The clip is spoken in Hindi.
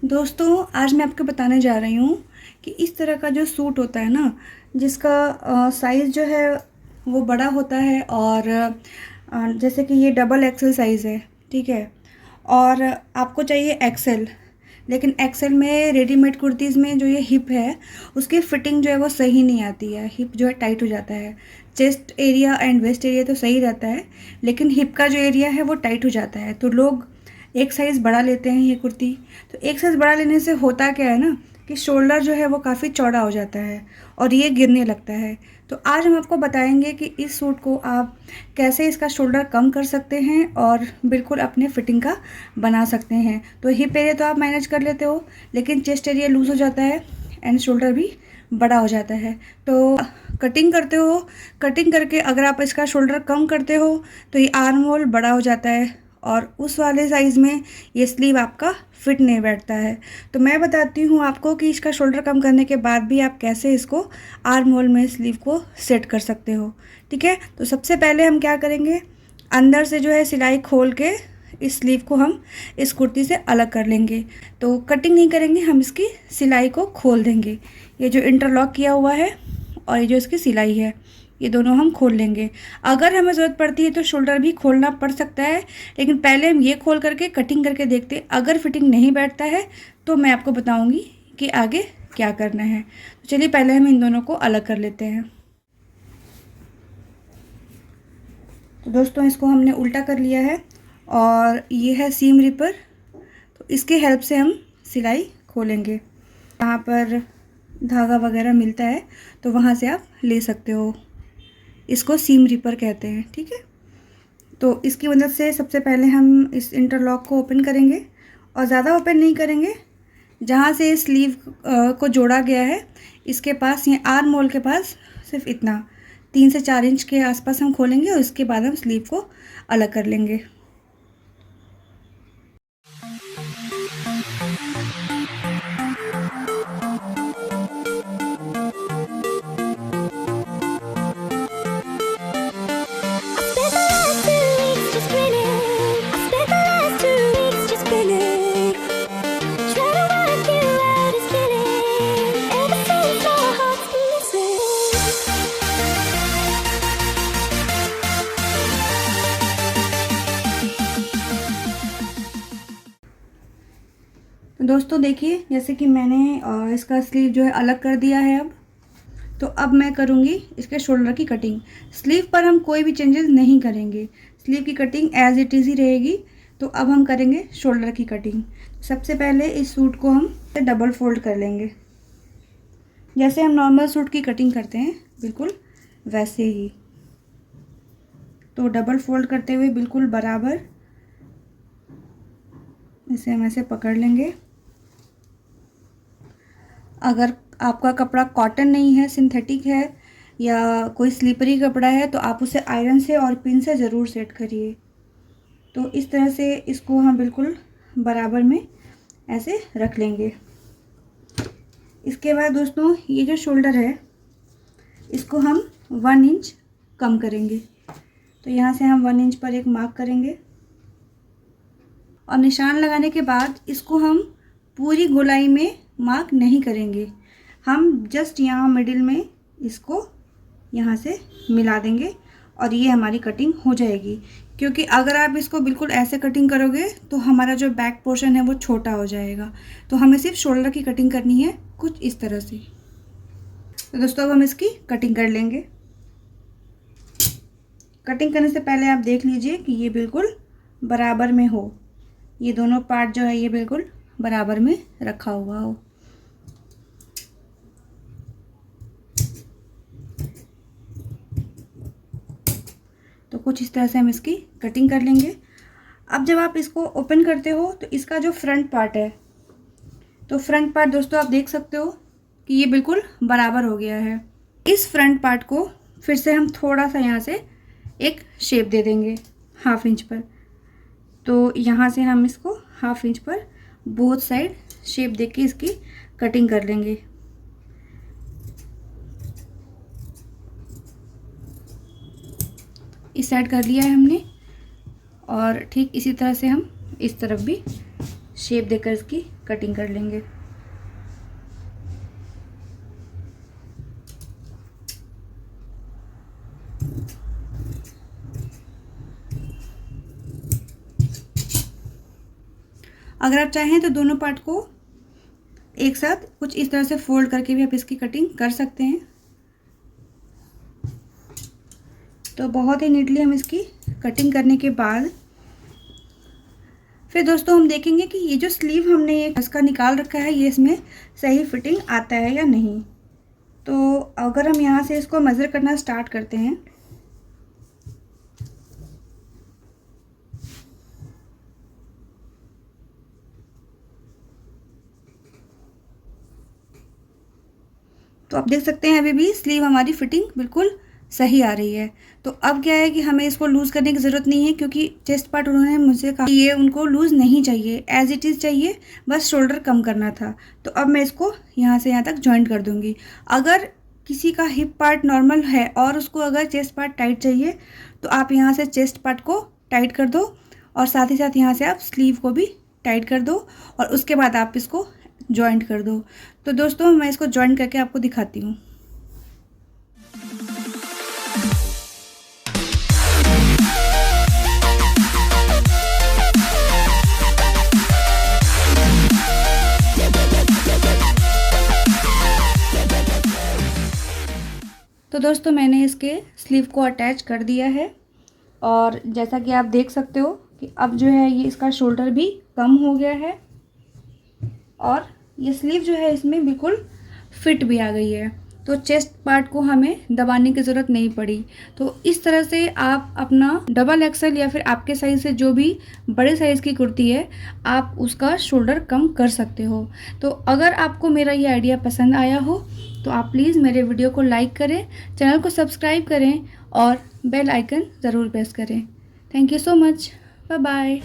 दोस्तों, आज मैं आपको बताने जा रही हूँ कि इस तरह का जो सूट होता है ना, जिसका साइज़ जो है वो बड़ा होता है और जैसे कि ये डबल एक्सेल साइज़ है, ठीक है। और आपको चाहिए एक्सेल, लेकिन एक्सेल में रेडीमेड कुर्तीज़ में जो ये हिप है उसकी फ़िटिंग जो है वो सही नहीं आती है। हिप जो है टाइट हो जाता है। Chest area and waist area तो सही रहता है, लेकिन हिप का जो एरिया है वो टाइट हो जाता है। तो लोग एक साइज़ बड़ा लेते हैं ये कुर्ती। तो एक साइज़ बड़ा लेने से होता क्या है ना कि शोल्डर जो है वो काफ़ी चौड़ा हो जाता है और ये गिरने लगता है। तो आज हम आपको बताएंगे कि इस सूट को आप कैसे इसका शोल्डर कम कर सकते हैं और बिल्कुल अपने फिटिंग का बना सकते हैं। तो हिप एरिया तो आप मैनेज कर लेते हो, लेकिन चेस्ट एरिया लूज़ हो जाता है एंड शोल्डर भी बड़ा हो जाता है। तो कटिंग करते हो, कटिंग करके अगर आप इसका शोल्डर कम करते हो तो ये आर्म होल बड़ा हो जाता है और उस वाले साइज़ में ये स्लीव आपका फिट नहीं बैठता है। तो मैं बताती हूँ आपको कि इसका शोल्डर कम करने के बाद भी आप कैसे इसको आर्म होल में स्लीव को सेट कर सकते हो, ठीक है। तो सबसे पहले हम क्या करेंगे, अंदर से जो है सिलाई खोल के इस स्लीव को हम इस कुर्ती से अलग कर लेंगे। तो कटिंग नहीं करेंगे, हम इसकी सिलाई को खोल देंगे। ये जो इंटरलॉक किया हुआ है और ये जो इसकी सिलाई है, ये दोनों हम खोल लेंगे। अगर हमें ज़रूरत पड़ती है तो शोल्डर भी खोलना पड़ सकता है, लेकिन पहले हम ये खोल करके कटिंग करके देखते। अगर फिटिंग नहीं बैठता है तो मैं आपको बताऊंगी कि आगे क्या करना है। तो चलिए पहले हम इन दोनों को अलग कर लेते हैं। तो दोस्तों, इसको हमने उल्टा कर लिया है और ये है सीम रिपर। तो इसके हेल्प से हम सिलाई खोलेंगे। यहाँ पर धागा वगैरह मिलता है तो वहाँ से आप ले सकते हो। इसको सीम रिपर कहते हैं, ठीक है। तो इसकी मदद से सबसे पहले हम इस इंटरलॉक को ओपन करेंगे और ज़्यादा ओपन नहीं करेंगे। जहाँ से स्लीव को जोड़ा गया है इसके पास, ये आर्म होल के पास सिर्फ इतना 3 से 4 इंच के आसपास हम खोलेंगे और इसके बाद हम स्लीव को अलग कर लेंगे। तो दोस्तों देखिए, जैसे कि मैंने इसका स्लीव जो है अलग कर दिया है। तो अब मैं करूँगी इसके शोल्डर की कटिंग। स्लीव पर हम कोई भी चेंजेस नहीं करेंगे, स्लीव की कटिंग एज इट इज़ ही रहेगी। तो अब हम करेंगे शोल्डर की कटिंग। सबसे पहले इस सूट को हम डबल फोल्ड कर लेंगे, जैसे हम नॉर्मल सूट की कटिंग करते हैं बिल्कुल वैसे ही। तो डबल फोल्ड करते हुए बिल्कुल बराबर इसे हम ऐसे पकड़ लेंगे। अगर आपका कपड़ा कॉटन नहीं है, सिंथेटिक है या कोई स्लीपरी कपड़ा है तो आप उसे आयरन से और पिन से ज़रूर सेट करिए। तो इस तरह से इसको हम बिल्कुल बराबर में ऐसे रख लेंगे। इसके बाद दोस्तों, ये जो शोल्डर है इसको हम 1 इंच कम करेंगे। तो यहाँ से हम 1 इंच पर एक मार्क करेंगे और निशान लगाने के बाद इसको हम पूरी गोलाई में मार्क नहीं करेंगे, हम जस्ट यहाँ मिडिल में इसको यहाँ से मिला देंगे और ये हमारी कटिंग हो जाएगी। क्योंकि अगर आप इसको बिल्कुल ऐसे कटिंग करोगे तो हमारा जो बैक पोर्शन है वो छोटा हो जाएगा। तो हमें सिर्फ शोल्डर की कटिंग करनी है कुछ इस तरह से। तो दोस्तों, अब हम इसकी कटिंग कर लेंगे। कटिंग करने से पहले आप देख लीजिए कि ये बिल्कुल बराबर में हो, ये दोनों पार्ट जो है ये बिल्कुल बराबर में रखा हुआ हो। तो कुछ इस तरह से हम इसकी कटिंग कर लेंगे। अब जब आप इसको ओपन करते हो तो इसका जो फ्रंट पार्ट है, तो फ्रंट पार्ट दोस्तों आप देख सकते हो कि ये बिल्कुल बराबर हो गया है। इस फ्रंट पार्ट को फिर से हम थोड़ा सा यहाँ से एक शेप दे देंगे 1/2 इंच पर। तो यहाँ से हम इसको 1/2 इंच पर बोथ साइड शेप देके इसकी कटिंग कर लेंगे। इस साइड कर लिया है हमने और ठीक इसी तरह से हम इस तरफ भी शेप देकर इसकी कटिंग कर लेंगे। अगर आप चाहें तो दोनों पार्ट को एक साथ कुछ इस तरह से फोल्ड करके भी आप इसकी कटिंग कर सकते हैं। तो बहुत ही नीटली हम इसकी कटिंग करने के बाद फिर दोस्तों हम देखेंगे कि ये जो स्लीव हमने इसका निकाल रखा है ये इसमें सही फिटिंग आता है या नहीं। तो अगर हम यहाँ से इसको मेज़र करना स्टार्ट करते हैं तो आप देख सकते हैं अभी भी स्लीव हमारी फिटिंग बिल्कुल सही आ रही है। तो अब क्या है कि हमें इसको लूज़ करने की ज़रूरत नहीं है, क्योंकि चेस्ट पार्ट उन्होंने मुझसे कहा कि ये उनको लूज़ नहीं चाहिए, एज इट इज़ चाहिए, बस शोल्डर कम करना था। तो अब मैं इसको यहाँ से यहाँ तक जॉइंट कर दूँगी। अगर किसी का हिप पार्ट नॉर्मल है और उसको अगर चेस्ट पार्ट टाइट चाहिए तो आप यहाँ से चेस्ट पार्ट को टाइट कर दो और साथ ही साथ यहाँ से आप स्लीव को भी टाइट कर दो और उसके बाद आप इसको जॉइंट कर दो। तो दोस्तों मैं इसको जॉइंट करके आपको दिखाती हूँ। तो दोस्तों मैंने इसके स्लीव को अटैच कर दिया है और जैसा कि आप देख सकते हो कि अब जो है ये इसका शोल्डर भी कम हो गया है और ये स्लीव जो है इसमें बिल्कुल फिट भी आ गई है। तो चेस्ट पार्ट को हमें दबाने की ज़रूरत नहीं पड़ी। तो इस तरह से आप अपना डबल एक्सल या फिर आपके साइज़ से जो भी बड़े साइज़ की कुर्ती है आप उसका शोल्डर कम कर सकते हो। तो अगर आपको मेरा ये आइडिया पसंद आया हो तो आप प्लीज़ मेरे वीडियो को लाइक करें, चैनल को सब्सक्राइब करें और बेल आइकन ज़रूर प्रेस करें। Thank you so much. Bye bye.